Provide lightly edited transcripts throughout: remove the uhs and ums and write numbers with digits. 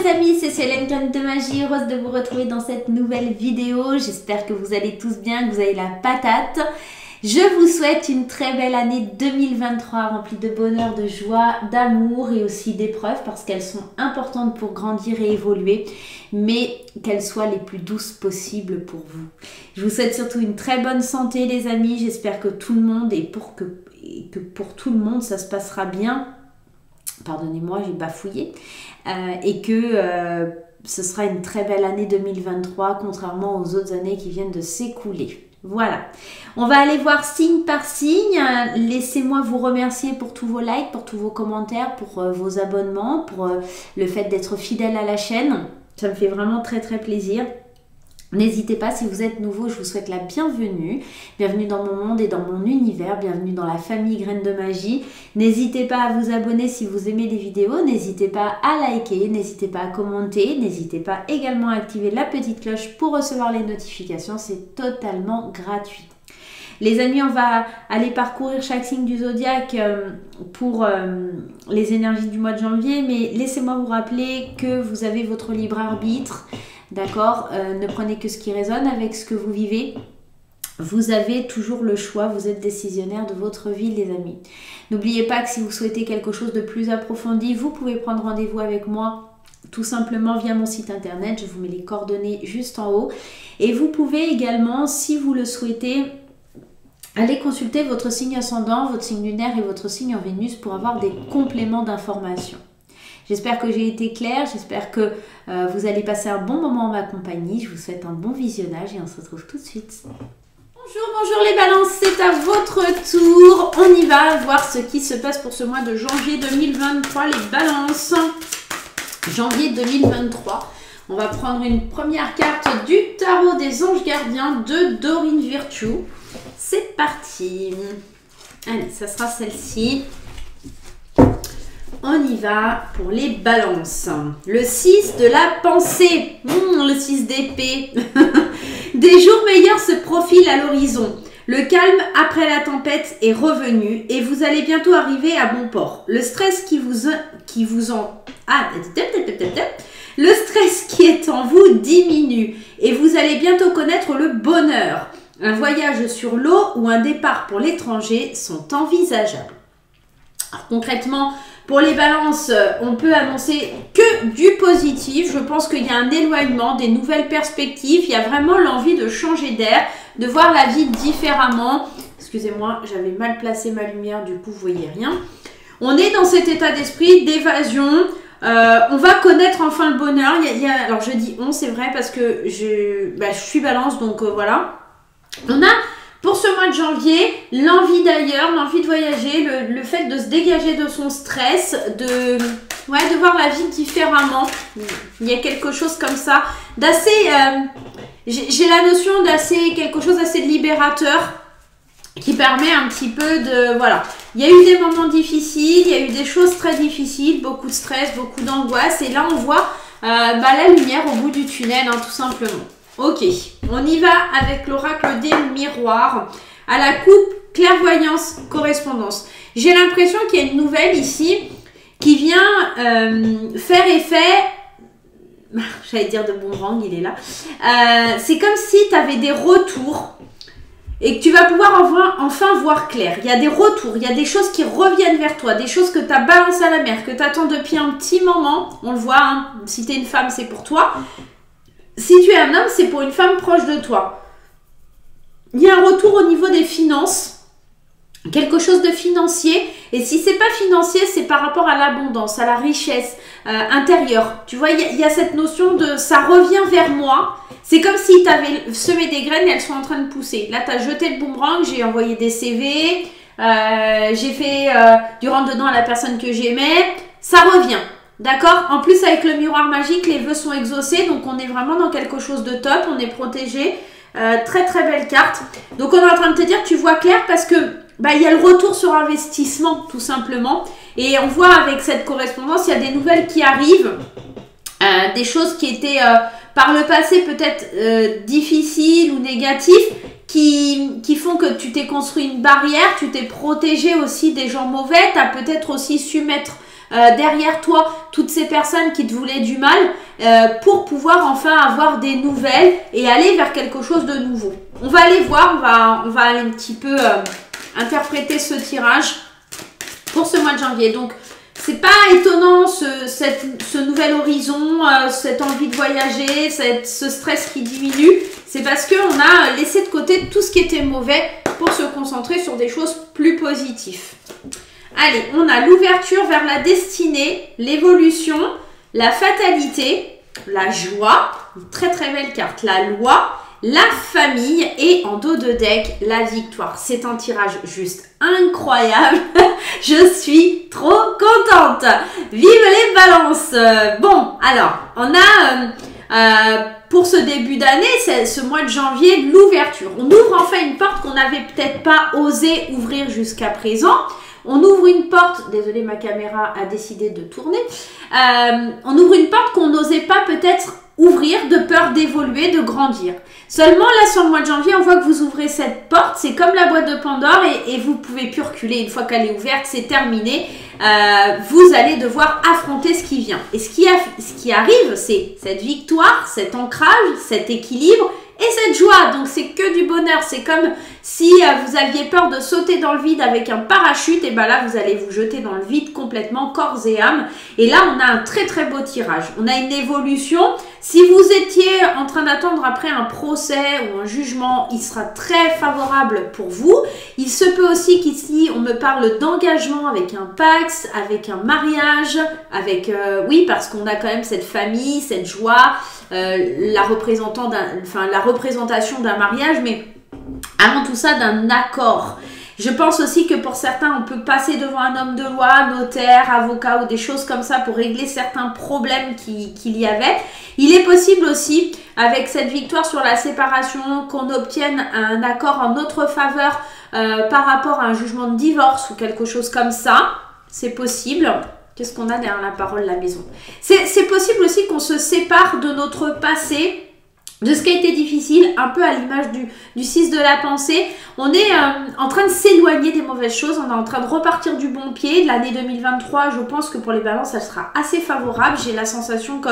les amis, c'est Célène Graines de Magie, heureuse de vous retrouver dans cette nouvelle vidéo. J'espère que vous allez tous bien, que vous avez la patate. Je vous souhaite une très belle année 2023 remplie de bonheur, de joie, d'amour et aussi d'épreuves parce qu'elles sont importantes pour grandir et évoluer, mais qu'elles soient les plus douces possibles pour vous. Je vous souhaite surtout une très bonne santé les amis, j'espère que tout le monde et que pour tout le monde ça se passera bien. Pardonnez-moi, j'ai bafouillé. Et que ce sera une très belle année 2023, contrairement aux autres années qui viennent de s'écouler. Voilà. On va aller voir signe par signe. Laissez-moi vous remercier pour tous vos likes, pour tous vos commentaires, pour vos abonnements, pour le fait d'être fidèle à la chaîne. Ça me fait vraiment très très plaisir. N'hésitez pas, si vous êtes nouveau, je vous souhaite la bienvenue. Bienvenue dans mon monde et dans mon univers. Bienvenue dans la famille Graines de Magie. N'hésitez pas à vous abonner si vous aimez les vidéos. N'hésitez pas à liker. N'hésitez pas à commenter. N'hésitez pas également à activer la petite cloche pour recevoir les notifications. C'est totalement gratuit. Les amis, on va aller parcourir chaque signe du zodiaque pour les énergies du mois de janvier. Mais laissez-moi vous rappeler que vous avez votre libre arbitre. D'accord, ne prenez que ce qui résonne avec ce que vous vivez. Vous avez toujours le choix, vous êtes décisionnaire de votre vie les amis. N'oubliez pas que si vous souhaitez quelque chose de plus approfondi, vous pouvez prendre rendez-vous avec moi tout simplement via mon site internet. Je vous mets les coordonnées juste en haut. Et vous pouvez également, si vous le souhaitez, aller consulter votre signe ascendant, votre signe lunaire et votre signe en Vénus pour avoir des compléments d'informations. J'espère que j'ai été claire, j'espère que vous allez passer un bon moment en ma compagnie. Je vous souhaite un bon visionnage et on se retrouve tout de suite. Bonjour les balances, c'est à votre tour. On y va voir ce qui se passe pour ce mois de janvier 2023, les balances. Janvier 2023. On va prendre une première carte du tarot des anges gardiens de Dorine Virtue. C'est parti. Allez, ça sera celle-ci. On y va pour les balances. Le 6 de la pensée. Le 6 d'épée. Des jours meilleurs se profilent à l'horizon. Le calme après la tempête est revenu et vous allez bientôt arriver à bon port. Le stress Le stress qui est en vous diminue et vous allez bientôt connaître le bonheur. Un voyage sur l'eau ou un départ pour l'étranger sont envisageables. Alors, concrètement, pour les balances, on peut annoncer que du positif. Je pense qu'il y a un éloignement, des nouvelles perspectives. Il y a vraiment l'envie de changer d'air, de voir la vie différemment. Excusez-moi, j'avais mal placé ma lumière, du coup, vous voyez rien. On est dans cet état d'esprit d'évasion. On va connaître enfin le bonheur. Alors, je dis on, c'est vrai, parce que je suis balance, donc voilà. On a... Pour ce mois de janvier, l'envie d'ailleurs, l'envie de voyager, le fait de se dégager de son stress, de voir la vie différemment. Il y a quelque chose comme ça, d'assez... j'ai la notion d'assez quelque chose d'assez libérateur qui permet un petit peu de... Voilà. Il y a eu des moments difficiles, il y a eu des choses très difficiles, beaucoup de stress, beaucoup d'angoisse. Et là, on voit la lumière au bout du tunnel, hein, tout simplement. Ok, on y va avec l'oracle des miroirs à la coupe clairvoyance correspondance. J'ai l'impression qu'il y a une nouvelle ici qui vient faire effet, j'allais dire de boomerang, il est là. C'est comme si tu avais des retours et que tu vas pouvoir enfin voir clair. Il y a des retours, il y a des choses qui reviennent vers toi, des choses que tu as balancées à la mer, que tu attends depuis un petit moment. On le voit, hein, si tu es une femme, c'est pour toi. Si tu es un homme, c'est pour une femme proche de toi. Il y a un retour au niveau des finances, quelque chose de financier. Et si c'est pas financier, c'est par rapport à l'abondance, à la richesse intérieure. Tu vois, il y a cette notion de ça revient vers moi. C'est comme si tu avais semé des graines et elles sont en train de pousser. Là, tu as jeté le boomerang, j'ai envoyé des CV, j'ai fait du rentre-dedans à la personne que j'aimais. Ça revient. D'accord? En plus, avec le miroir magique, les vœux sont exaucés. Donc, on est vraiment dans quelque chose de top. On est protégé. Très, très belle carte. Donc, on est en train de te dire que tu vois clair parce que il y a le retour sur investissement, tout simplement. Et on voit avec cette correspondance, il y a des nouvelles qui arrivent. Des choses qui étaient par le passé peut-être difficiles ou négatives qui font que tu t'es construit une barrière. Tu t'es protégé aussi des gens mauvais. Tu as peut-être aussi su mettre derrière toi toutes ces personnes qui te voulaient du mal pour pouvoir enfin avoir des nouvelles et aller vers quelque chose de nouveau. On va aller voir, on va aller un petit peu interpréter ce tirage pour ce mois de janvier. Donc, c'est pas étonnant ce nouvel horizon, cette envie de voyager, ce stress qui diminue. C'est parce qu'on a laissé de côté tout ce qui était mauvais pour se concentrer sur des choses plus positives. Allez, on a l'ouverture vers la destinée, l'évolution, la fatalité, la joie, une très très belle carte, la loi, la famille et en dos de deck, la victoire. C'est un tirage juste incroyable. Je suis trop contente. Vive les balances. Bon, alors, on a pour ce début d'année, c'est ce mois de janvier, l'ouverture. On ouvre enfin une porte qu'on n'avait peut-être pas osé ouvrir jusqu'à présent. On ouvre une porte, désolée ma caméra a décidé de tourner, on ouvre une porte qu'on n'osait pas peut-être ouvrir de peur d'évoluer, de grandir. Seulement là sur le mois de janvier, on voit que vous ouvrez cette porte, c'est comme la boîte de Pandore et vous pouvez plus reculer. Une fois qu'elle est ouverte, c'est terminé. Vous allez devoir affronter ce qui vient. Et ce qui arrive, c'est cette victoire, cet ancrage, cet équilibre et cette joie. Donc c'est que du bonheur. C'est comme si vous aviez peur de sauter dans le vide avec un parachute, et ben là vous allez vous jeter dans le vide complètement, corps et âme. Et là on a un très très beau tirage. On a une évolution. Si vous étiez en train d'attendre après un procès ou un jugement, il sera très favorable pour vous. Il se peut aussi qu'ici on me parle d'engagement avec un pax, avec un mariage, avec oui, parce qu'on a quand même cette famille, cette joie, la représentation d'un mariage, mais avant tout ça d'un accord. Je pense aussi que pour certains, on peut passer devant un homme de loi, notaire, avocat ou des choses comme ça pour régler certains problèmes qu'il y avait. Il est possible aussi, avec cette victoire sur la séparation, qu'on obtienne un accord en notre faveur par rapport à un jugement de divorce ou quelque chose comme ça. C'est possible. Qu'est-ce qu'on a derrière la parole, la maison? C'est possible aussi qu'on se sépare de notre passé, de ce qui a été difficile, un peu à l'image du 6 de la pensée. On est en train de s'éloigner des mauvaises choses, on est en train de repartir du bon pied. L'année 2023, je pense que pour les balances, elle sera assez favorable. J'ai la sensation que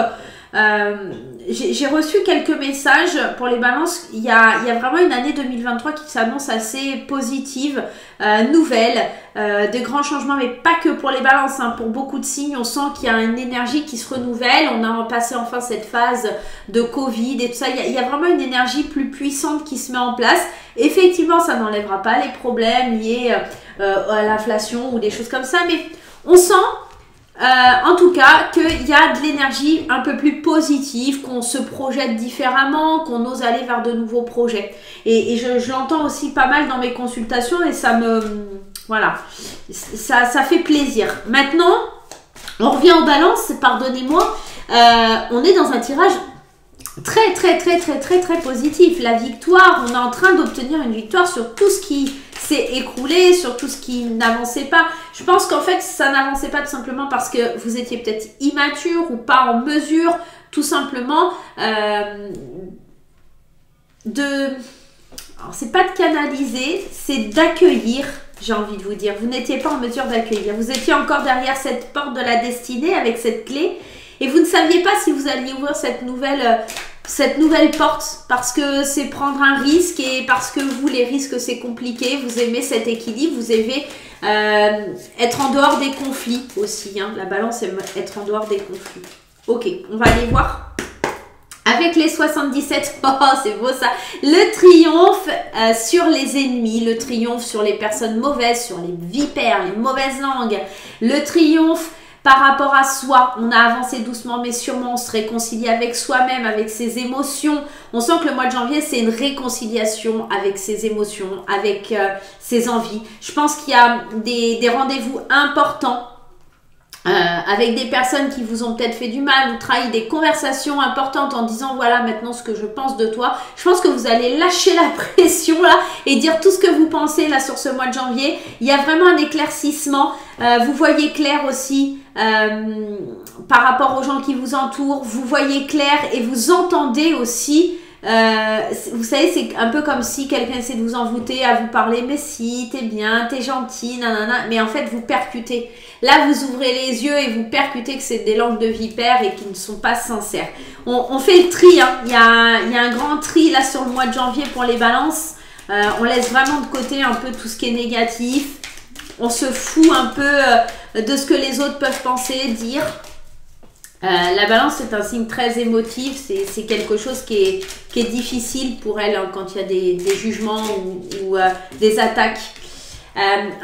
j'ai reçu quelques messages pour les balances. Il y a vraiment une année 2023 qui s'annonce assez positive, nouvelle, des grands changements, mais pas que pour les balances, hein. Pour beaucoup de signes, on sent qu'il y a une énergie qui se renouvelle. On a passé enfin cette phase de Covid et tout ça. Il y a vraiment une énergie plus puissante qui se met en place. Effectivement, ça n'enlèvera pas les problèmes liés à l'inflation ou des choses comme ça, mais on sent en tout cas qu'il y a de l'énergie un peu plus positive, qu'on se projette différemment, qu'on ose aller vers de nouveaux projets. Et je l'entends aussi pas mal dans mes consultations et ça me... Voilà, ça fait plaisir. Maintenant, on revient aux balances, pardonnez-moi, on est dans un tirage très positif. La victoire, on est en train d'obtenir une victoire sur tout ce qui s'est écroulé, sur tout ce qui n'avançait pas. Je pense qu'en fait, ça n'avançait pas tout simplement parce que vous étiez peut-être immature ou pas en mesure, tout simplement, alors c'est pas de canaliser, c'est d'accueillir. J'ai envie de vous dire, vous n'étiez pas en mesure d'accueillir. Vous étiez encore derrière cette porte de la destinée avec cette clé et vous ne saviez pas si vous alliez ouvrir cette nouvelle porte parce que c'est prendre un risque et parce que vous, les risques, c'est compliqué. Vous aimez cet équilibre, vous aimez être en dehors des conflits aussi. Hein. La balance, aime être en dehors des conflits. Ok, on va aller voir. Avec les 77, oh c'est beau ça, le triomphe sur les ennemis, le triomphe sur les personnes mauvaises, sur les vipères, les mauvaises langues, le triomphe par rapport à soi. On a avancé doucement mais sûrement, on se réconcilie avec soi-même, avec ses émotions. On sent que le mois de janvier, c'est une réconciliation avec ses émotions, avec ses envies. Je pense qu'il y a des rendez-vous importants. Avec des personnes qui vous ont peut-être fait du mal ou trahi, des conversations importantes en disant voilà maintenant ce que je pense de toi. Je pense que vous allez lâcher la pression là et dire tout ce que vous pensez là sur ce mois de janvier. Il y a vraiment un éclaircissement. Vous voyez clair aussi par rapport aux gens qui vous entourent. Vous voyez clair et vous entendez aussi. Vous savez, c'est un peu comme si quelqu'un essaie de vous envoûter à vous parler, mais si, t'es bien, t'es gentil, nanana, mais en fait vous percutez. Là, vous ouvrez les yeux et vous percutez que c'est des langues de vipère et qui ne sont pas sincères. On fait le tri, hein. Il y a un grand tri là sur le mois de janvier pour les balances. On laisse vraiment de côté un peu tout ce qui est négatif. On se fout un peu de ce que les autres peuvent penser, dire. La balance, c'est un signe très émotif. C'est quelque chose qui est difficile pour elle hein, quand il y a des jugements ou des attaques.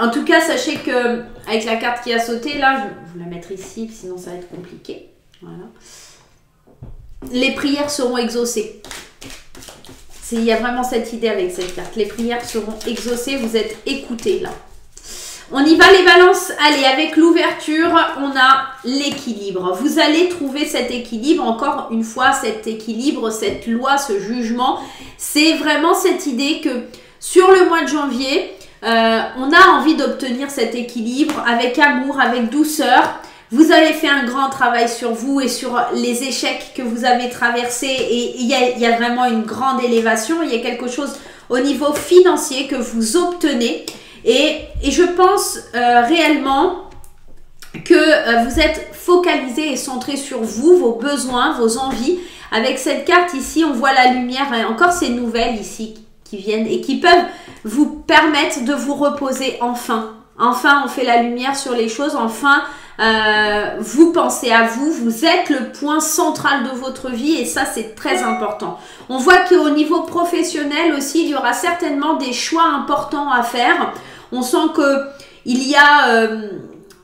En tout cas, sachez que avec la carte qui a sauté, là, je vais vous la mettre ici, sinon ça va être compliqué. Voilà. Les prières seront exaucées. Il y a vraiment cette idée avec cette carte. Les prières seront exaucées, vous êtes écoutés là. On y va les balances. Allez, avec l'ouverture, on a l'équilibre. Vous allez trouver cet équilibre. Encore une fois, cet équilibre, cette loi, ce jugement, c'est vraiment cette idée que sur le mois de janvier, on a envie d'obtenir cet équilibre avec amour, avec douceur. Vous avez fait un grand travail sur vous et sur les échecs que vous avez traversés et il y a vraiment une grande élévation. Il y a quelque chose au niveau financier que vous obtenez et je pense réellement que vous êtes focalisé et centré sur vous, vos besoins, vos envies. Avec cette carte ici, on voit la lumière, encore ces nouvelles ici qui viennent et qui peuvent vous permettre de vous reposer enfin. Enfin, on fait la lumière sur les choses, enfin, vous pensez à vous, vous êtes le point central de votre vie et ça c'est très important. On voit qu'au niveau professionnel aussi, il y aura certainement des choix importants à faire. On sent qu'il y a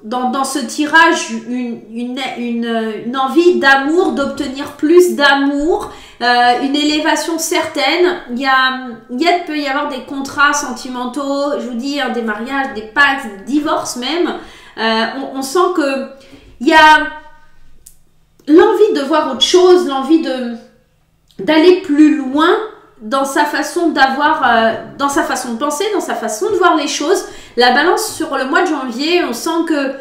dans ce tirage une envie d'amour, d'obtenir plus d'amour, une élévation certaine. Il peut y avoir des contrats sentimentaux, je vous dis, hein, des mariages, des pactes, des divorces même. On sent que il y a l'envie de voir autre chose, l'envie d'aller plus loin dans sa façon d'avoir, dans sa façon de penser, dans sa façon de voir les choses. La balance sur le mois de janvier, on sent que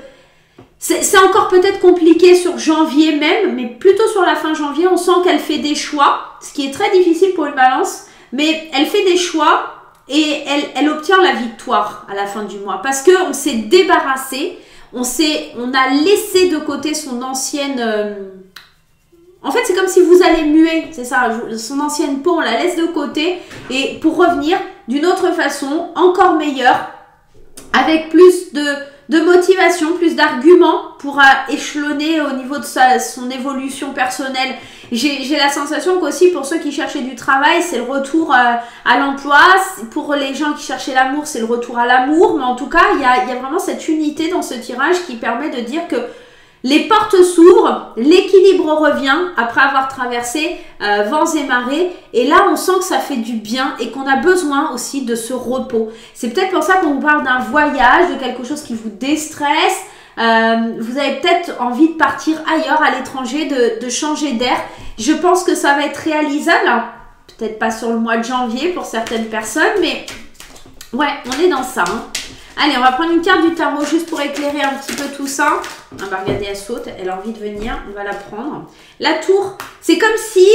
c'est encore peut-être compliqué sur janvier même, mais plutôt sur la fin janvier, on sent qu'elle fait des choix, ce qui est très difficile pour une balance, mais elle fait des choix et elle obtient la victoire à la fin du mois parce qu'on s'est débarrassé, on a laissé de côté son ancienne... En fait, c'est comme si vous allez muer, c'est ça, son ancienne peau, on la laisse de côté et pour revenir d'une autre façon, encore meilleure, avec plus de motivation, plus d'arguments pour échelonner au niveau de son évolution personnelle. J'ai la sensation qu'aussi pour ceux qui cherchaient du travail, c'est le retour à l'emploi. Pour les gens qui cherchaient l'amour, c'est le retour à l'amour. Mais en tout cas, il y a vraiment cette unité dans ce tirage qui permet de dire que les portes s'ouvrent, l'équilibre revient après avoir traversé vents et marées. Et là, on sent que ça fait du bien et qu'on a besoin aussi de ce repos. C'est peut-être pour ça qu'on vous parle d'un voyage, de quelque chose qui vous déstresse. Vous avez peut-être envie de partir ailleurs, à l'étranger, de changer d'air. Je pense que ça va être réalisable. Peut-être pas sur le mois de janvier pour certaines personnes, mais ouais, on est dans ça. Hein. Allez, on va prendre une carte du tarot juste pour éclairer un petit peu tout ça. On va regarder, elle saute, elle a envie de venir, on va la prendre. La tour, c'est comme si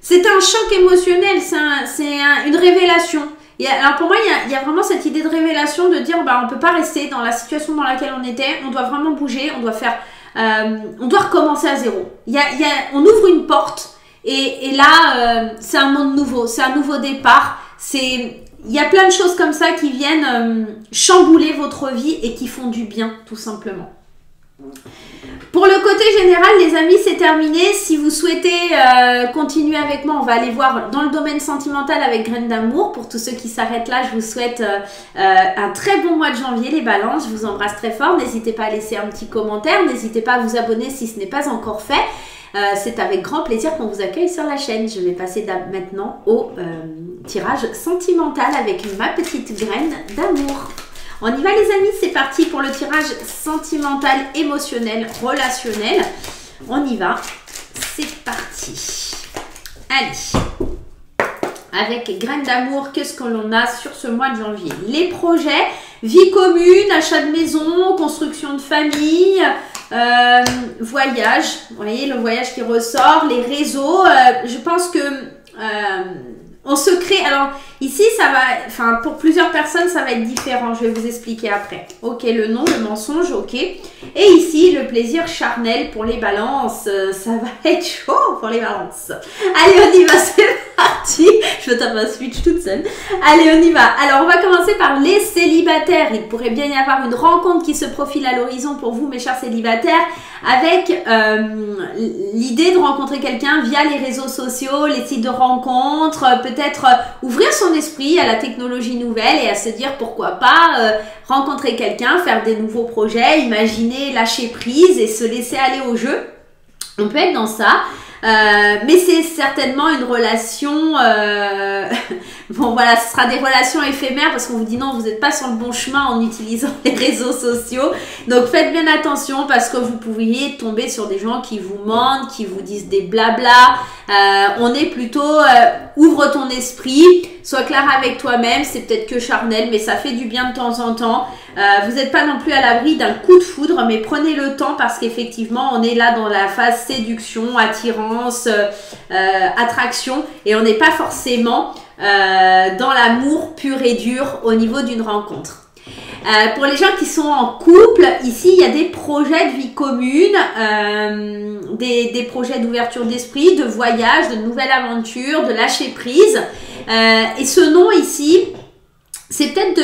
c'était un choc émotionnel, c'est une révélation. Alors pour moi, il y a vraiment cette idée de révélation de dire bah, on ne peut pas rester dans la situation dans laquelle on était, on doit vraiment bouger, on doit recommencer à zéro. On ouvre une porte et là, c'est un monde nouveau, c'est un nouveau départ, il y a plein de choses comme ça qui viennent chambouler votre vie et qui font du bien, tout simplement. Pour le côté général, les amis, c'est terminé. Si vous souhaitez continuer avec moi, on va aller voir dans le domaine sentimental avec Graines d'amour. Pour tous ceux qui s'arrêtent là, je vous souhaite un très bon mois de janvier, les balances. Je vous embrasse très fort. N'hésitez pas à laisser un petit commentaire. N'hésitez pas à vous abonner si ce n'est pas encore fait. C'est avec grand plaisir qu'on vous accueille sur la chaîne. Je vais passer maintenant au tirage sentimental avec ma petite graine d'amour. On y va les amis, c'est parti pour le tirage sentimental, émotionnel, relationnel. On y va, c'est parti. Allez, avec graines d'amour, qu'est-ce que l'on a sur ce mois de janvier? Les projets, vie commune, achat de maison, construction de famille, voyage. Vous voyez le voyage qui ressort, les réseaux. Je pense que... on se crée. Alors ici, ça va, enfin pour plusieurs personnes, ça va être différent. Je vais vous expliquer après. Ok, le nom, le mensonge, ok. Et ici, le plaisir charnel pour les balances. Ça va être chaud pour les balances. Allez, on y va, c'est parti. Je me tape un switch toute seule. Allez, on y va. Alors, on va commencer par les célibataires. Il pourrait bien y avoir une rencontre qui se profile à l'horizon pour vous, mes chers célibataires, avec l'idée de rencontrer quelqu'un via les réseaux sociaux, les sites de rencontres, peut-être ouvrir son esprit à la technologie nouvelle et à se dire pourquoi pas rencontrer quelqu'un, faire des nouveaux projets, imaginer lâcher prise et se laisser aller au jeu. On peut être dans ça. Mais c'est certainement une relation bon voilà, ce sera des relations éphémères parce qu'on vous dit non, vous n'êtes pas sur le bon chemin en utilisant les réseaux sociaux, donc faites bien attention parce que vous pourriez tomber sur des gens qui vous mentent, qui vous disent des blabla. On est plutôt ouvre ton esprit, sois clair avec toi-même, c'est peut-être que charnel mais ça fait du bien de temps en temps. Vous n'êtes pas non plus à l'abri d'un coup de foudre, mais prenez le temps parce qu'effectivement on est là dans la phase séduction, attirance, attraction, et on n'est pas forcément dans l'amour pur et dur au niveau d'une rencontre. Pour les gens qui sont en couple, ici il y a des projets de vie commune, des projets d'ouverture d'esprit, de voyage, de nouvelles aventures, de lâcher prise. Et ce nom ici, c'est peut-être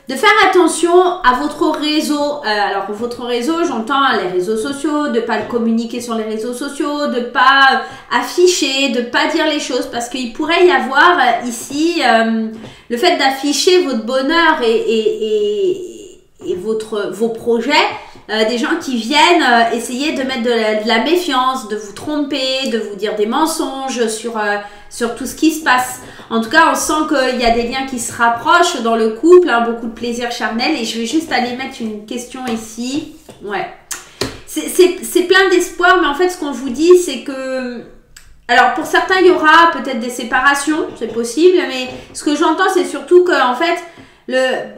de faire attention à votre réseau. Alors votre réseau, j'entends les réseaux sociaux, de pas le communiquer sur les réseaux sociaux, de pas afficher, de pas dire les choses, parce qu'il pourrait y avoir ici le fait d'afficher votre bonheur et vos projets, des gens qui viennent essayer de mettre de la méfiance, de vous tromper, de vous dire des mensonges sur tout ce qui se passe. En tout cas, on sent qu'il y a des liens qui se rapprochent dans le couple, hein, beaucoup de plaisir charnel. Et je vais juste aller mettre une question ici. Ouais. C'est plein d'espoir, mais en fait, ce qu'on vous dit, c'est que... Alors, pour certains, il y aura peut-être des séparations, c'est possible. Mais ce que j'entends, c'est surtout que, en fait,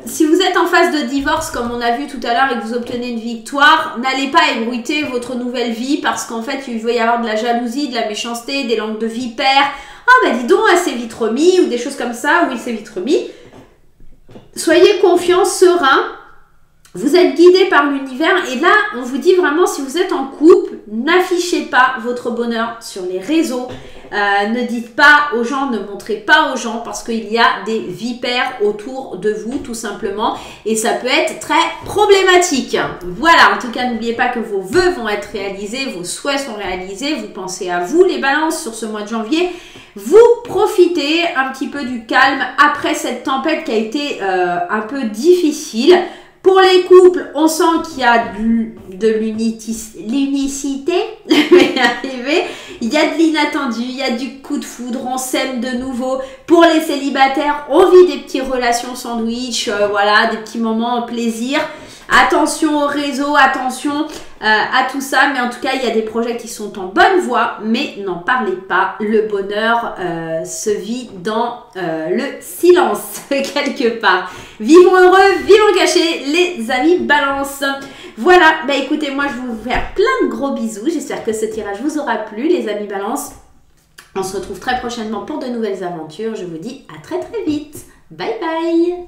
si vous êtes en phase de divorce, comme on a vu tout à l'heure, et que vous obtenez une victoire, n'allez pas ébruiter votre nouvelle vie parce qu'en fait, il va y avoir de la jalousie, de la méchanceté, des langues de vipère. Ah bah dis donc, elle s'est vite remis, ou des choses comme ça, ou il s'est vite remis. Soyez confiants, sereins. Vous êtes guidés par l'univers. Et là, on vous dit vraiment, si vous êtes en couple, n'affichez pas votre bonheur sur les réseaux. Ne dites pas aux gens, ne montrez pas aux gens parce qu'il y a des vipères autour de vous, tout simplement. Et ça peut être très problématique. Voilà, en tout cas, n'oubliez pas que vos vœux vont être réalisés, vos souhaits sont réalisés. Vous pensez à vous, les balances, sur ce mois de janvier. Vous profitez un petit peu du calme après cette tempête qui a été un peu difficile. Pour les couples, on sent qu'il y a de l'unicité, il y a de l'inattendu, il y a du coup de foudre, on s'aime de nouveau. Pour les célibataires, on vit des petites relations sandwich, voilà, des petits moments plaisir. Attention au réseau, attention à tout ça, mais en tout cas, il y a des projets qui sont en bonne voie, mais n'en parlez pas. Le bonheur se vit dans le silence, quelque part. Vivons heureux, vivons cachés, les amis balance. Voilà, bah écoutez, moi je vais vous faire plein de gros bisous. J'espère que ce tirage vous aura plu, les amis balance. On se retrouve très prochainement pour de nouvelles aventures. Je vous dis à très très vite. Bye bye.